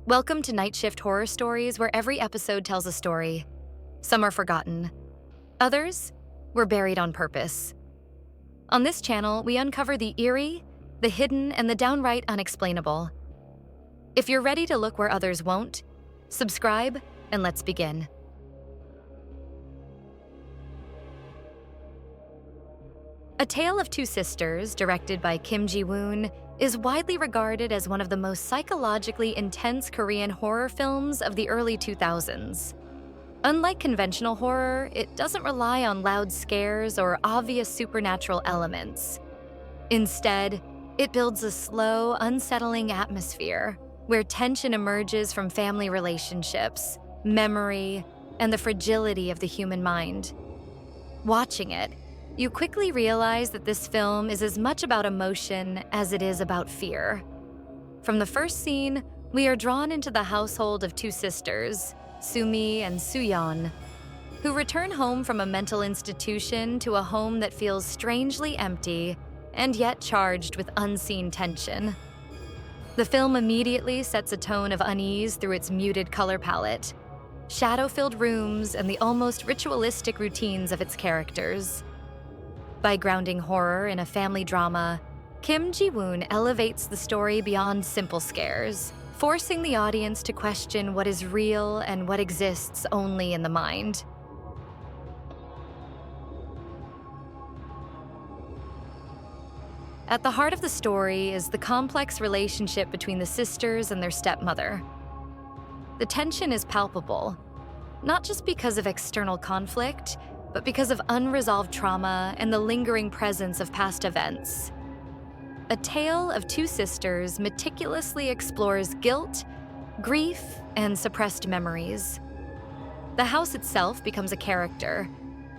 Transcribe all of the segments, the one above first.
Welcome to Nightshifthorrorstories, where every episode tells a story. Some are forgotten. Others were buried on purpose. On this channel, we uncover the eerie, the hidden, and the downright unexplainable. If you're ready to look where others won't, subscribe and let's begin. A Tale of Two Sisters, directed by Kim Ji-woon, is widely regarded as one of the most psychologically intense Korean horror films of the early 2000s. Unlike conventional horror, it doesn't rely on loud scares or obvious supernatural elements. Instead, it builds a slow, unsettling atmosphere where tension emerges from family relationships, memory, and the fragility of the human mind. Watching it, you quickly realize that this film is as much about emotion as it is about fear. From the first scene, we are drawn into the household of two sisters, Sumi and Suyeon, who return home from a mental institution to a home that feels strangely empty and yet charged with unseen tension. The film immediately sets a tone of unease through its muted color palette, shadow-filled rooms, and the almost ritualistic routines of its characters. By grounding horror in a family drama, Kim Ji-woon elevates the story beyond simple scares, forcing the audience to question what is real and what exists only in the mind. At the heart of the story is the complex relationship between the sisters and their stepmother. The tension is palpable, not just because of external conflict, but because of unresolved trauma and the lingering presence of past events. A Tale of Two Sisters meticulously explores guilt, grief, and suppressed memories. The house itself becomes a character,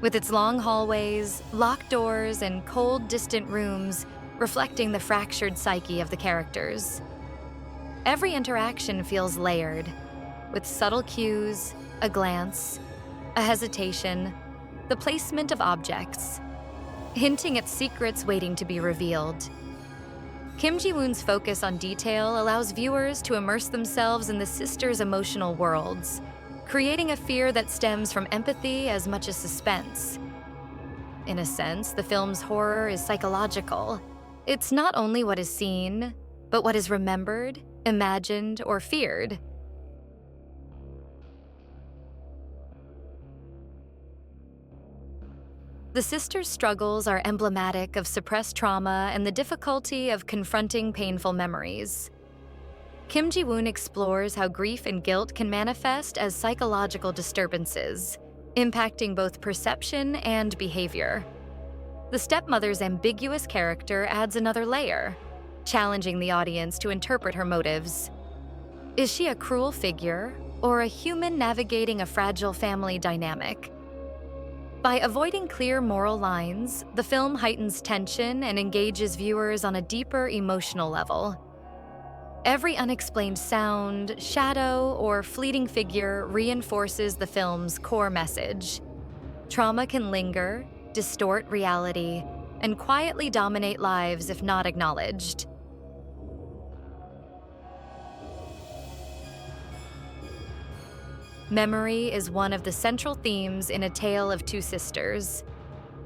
with its long hallways, locked doors, and cold, distant rooms reflecting the fractured psyche of the characters. Every interaction feels layered, with subtle cues, a glance, a hesitation, the placement of objects, hinting at secrets waiting to be revealed. Kim Ji-woon's focus on detail allows viewers to immerse themselves in the sisters' emotional worlds, creating a fear that stems from empathy as much as suspense. In a sense, the film's horror is psychological. It's not only what is seen, but what is remembered, imagined, or feared. The sisters' struggles are emblematic of suppressed trauma and the difficulty of confronting painful memories. Kim Ji-woon explores how grief and guilt can manifest as psychological disturbances, impacting both perception and behavior. The stepmother's ambiguous character adds another layer, challenging the audience to interpret her motives. Is she a cruel figure or a human navigating a fragile family dynamic? By avoiding clear moral lines, the film heightens tension and engages viewers on a deeper emotional level. Every unexplained sound, shadow, or fleeting figure reinforces the film's core message. Trauma can linger, distort reality, and quietly dominate lives if not acknowledged. Memory is one of the central themes in A Tale of Two Sisters.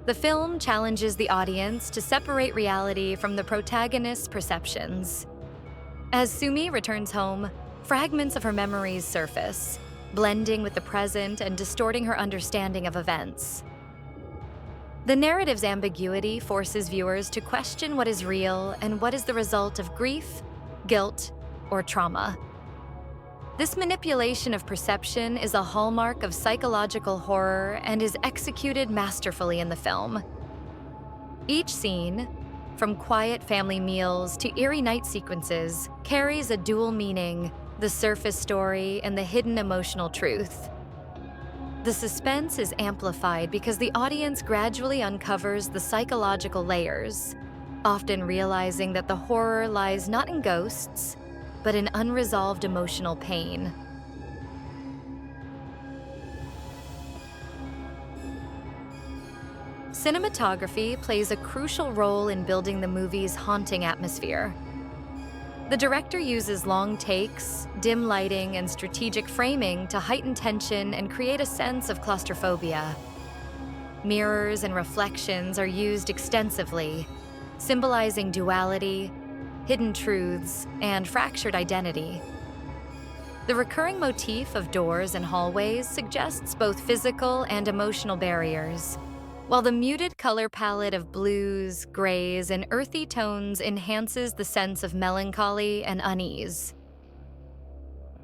The film challenges the audience to separate reality from the protagonist's perceptions. As Sumi returns home, fragments of her memories surface, blending with the present and distorting her understanding of events. The narrative's ambiguity forces viewers to question what is real and what is the result of grief, guilt, or trauma. This manipulation of perception is a hallmark of psychological horror and is executed masterfully in the film. Each scene, from quiet family meals to eerie night sequences, carries a dual meaning: the surface story and the hidden emotional truth. The suspense is amplified because the audience gradually uncovers the psychological layers, often realizing that the horror lies not in ghosts, but in unresolved emotional pain. Cinematography plays a crucial role in building the movie's haunting atmosphere. The director uses long takes, dim lighting, and strategic framing to heighten tension and create a sense of claustrophobia. Mirrors and reflections are used extensively, symbolizing duality, hidden truths, and fractured identity. The recurring motif of doors and hallways suggests both physical and emotional barriers, while the muted color palette of blues, grays, and earthy tones enhances the sense of melancholy and unease.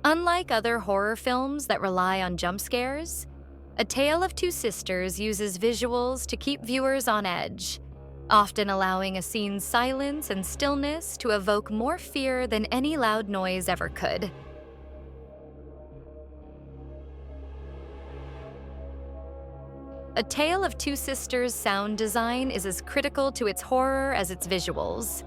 Unlike other horror films that rely on jump scares, A Tale of Two Sisters uses visuals to keep viewers on edge, often allowing a scene's silence and stillness to evoke more fear than any loud noise ever could. A Tale of Two Sisters' sound design is as critical to its horror as its visuals.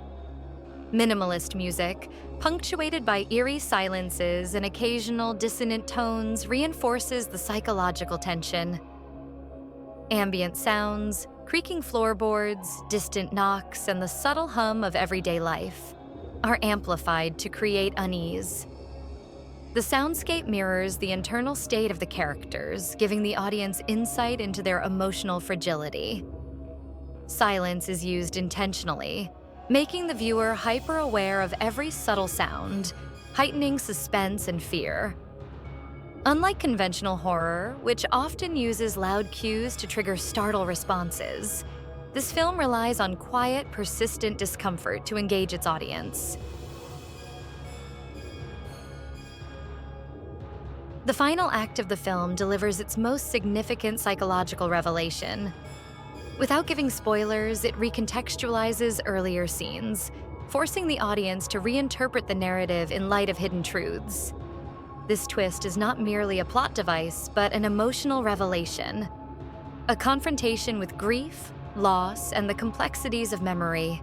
Minimalist music, punctuated by eerie silences and occasional dissonant tones, reinforces the psychological tension. Ambient sounds, creaking floorboards, distant knocks, and the subtle hum of everyday life are amplified to create unease. The soundscape mirrors the internal state of the characters, giving the audience insight into their emotional fragility. Silence is used intentionally, making the viewer hyper-aware of every subtle sound, heightening suspense and fear. Unlike conventional horror, which often uses loud cues to trigger startle responses, this film relies on quiet, persistent discomfort to engage its audience. The final act of the film delivers its most significant psychological revelation. Without giving spoilers, it recontextualizes earlier scenes, forcing the audience to reinterpret the narrative in light of hidden truths. This twist is not merely a plot device, but an emotional revelation, a confrontation with grief, loss, and the complexities of memory.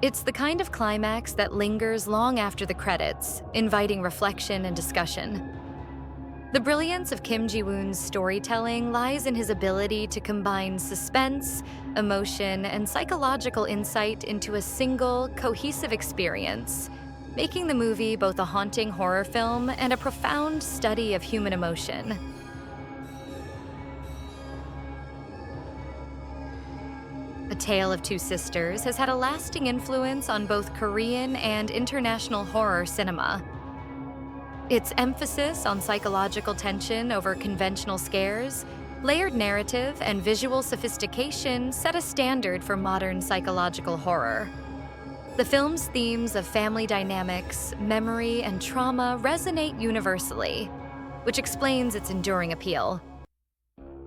It's the kind of climax that lingers long after the credits, inviting reflection and discussion. The brilliance of Kim Ji-woon's storytelling lies in his ability to combine suspense, emotion, and psychological insight into a single, cohesive experience, making the movie both a haunting horror film and a profound study of human emotion. A Tale of Two Sisters has had a lasting influence on both Korean and international horror cinema. Its emphasis on psychological tension over conventional scares, layered narrative, and visual sophistication set a standard for modern psychological horror. The film's themes of family dynamics, memory, and trauma resonate universally, which explains its enduring appeal.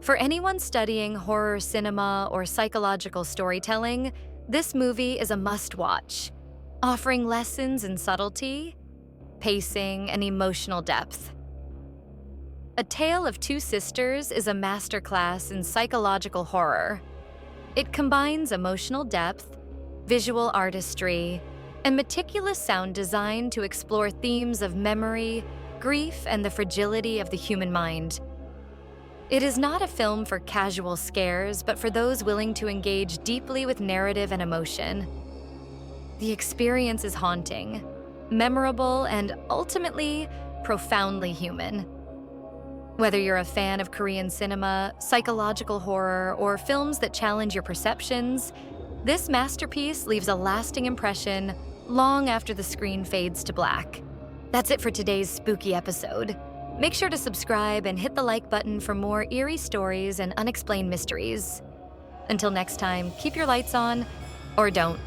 For anyone studying horror cinema or psychological storytelling, this movie is a must-watch, offering lessons in subtlety, pacing, and emotional depth. A Tale of Two Sisters is a masterclass in psychological horror. It combines emotional depth, visual artistry, and meticulous sound design to explore themes of memory, grief, and the fragility of the human mind. It is not a film for casual scares, but for those willing to engage deeply with narrative and emotion. The experience is haunting, memorable, and ultimately profoundly human. Whether you're a fan of Korean cinema, psychological horror, or films that challenge your perceptions, this masterpiece leaves a lasting impression long after the screen fades to black. That's it for today's spooky episode. Make sure to subscribe and hit the like button for more eerie stories and unexplained mysteries. Until next time, keep your lights on, or don't.